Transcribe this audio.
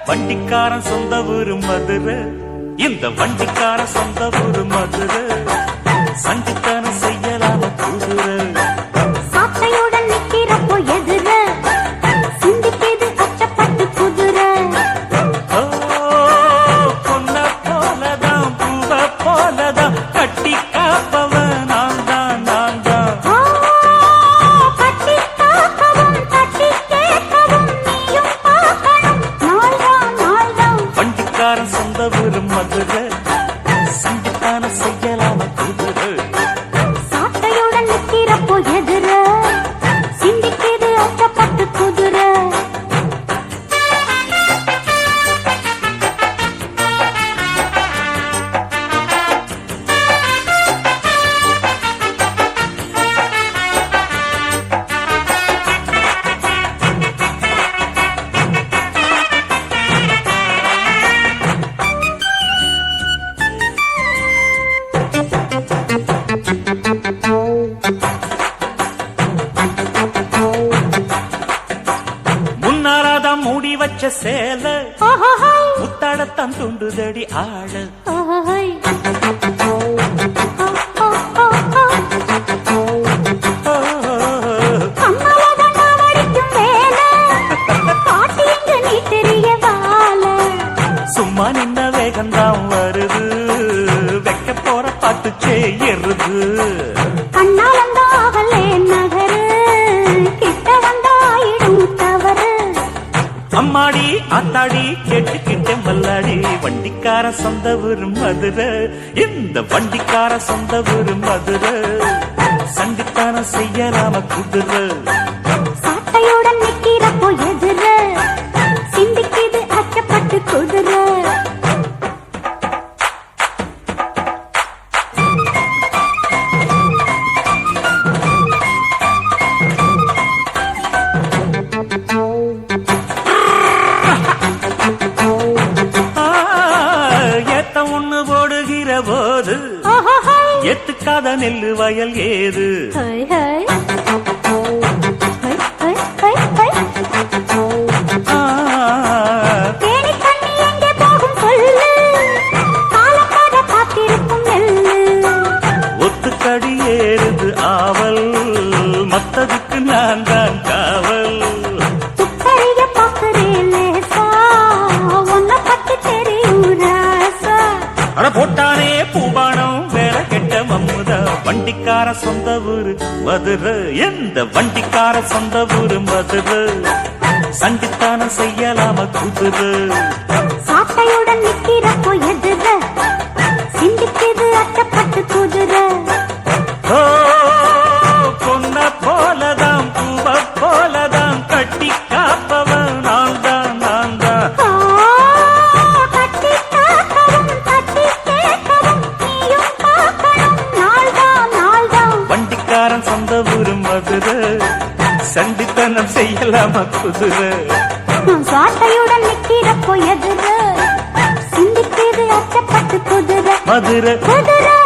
வண்டிக்காரன் சொந்த ஊரு மதுரை, இந்த வண்டிக்காரன் சொந்த ஊரு மதுரை, சண்டித்தனம் செய்யலாம குதிரை. சாட்டையுடன் நிக்கிறப்போ எதிர சிந்திக்கிது அச்சப்பட்டு குதிரை. பொன்ன போலதான் பூவ போலதான் கட்டி காப்பவன் நான் தான் நான் தான். கட்டி காக்கவும் தட்டி கேட்கவும் நீயும் பார்க்கணும் நாள்தான் நாள்தான். வண்டிக்காரன் சொந்த ஊரு மதுரை, சண்டித்தனம் செய்யலாம குதிரை. சாட்டையுடன் நிக்கிறப்போ எதிர சிந்திக்கிது அச்சப்பட்டு குதிரை. முன்னாராதான் மூடி வச்ச சேல முத்தாடத்தான் துண்டுதடி ஆள. சும்மா நின்ன வேகந்தான் வருது, வைக்க போற பாட்டு செய்யறது. அம்மாடி ஆத்தாடி கேட்டுக்கிட்ட மல்லாடி, வண்டிக்கார சொந்த ஊரு மதுரை, இந்த வண்டிக்கார சொந்த ஊரு மதுரை, சண்டித்தனம் செய்யலாம குதிரை. சாட்டையுடன் நிக்கிறப்போ எதிர சிந்திக்கிது அச்சப்பட்டு குதிரை. ஏத்த ஒண்ணு போடுகிற போது எத்துக்காத நெல்லு வயல் ஏது. ஒத்துக்கடி ஏறுது ஆவல், மத்ததுக்கு நான் தான் காவல். அட போட்டானே பூபானம் வேலை கெட்ட மம்முதா, வண்டிக்கார சொந்த ஊரு மதுரை, எந்த வண்டிக்கார சொந்த ஊரு மதுரை, சண்டித்தனம் செய்யலாம குதிரை. சாட்டையுடன் நிக்கிறப்போ எதிர சிந்திக்கிது அச்சப்பட்டு குதிரை. பொன்ன போலதான் பூவ போலதான் கட்டி காப்பவன் நான் தான் நான் தான். கட்டி காக்கவும் தட்டி கேட்கவும் நீயும் பார்க்கணும் நாள்தான் நாள்தான். வண்டிக்காரன் சொந்த ஊரு மதுரை, சண்டித்தனம் செய்யலாம குதிரை. சாட்டையுடன் நிக்கிறப்போ எதிர சிந்திக்கிது அச்சப்பட்டு குதிரை. மதுரை குதிரை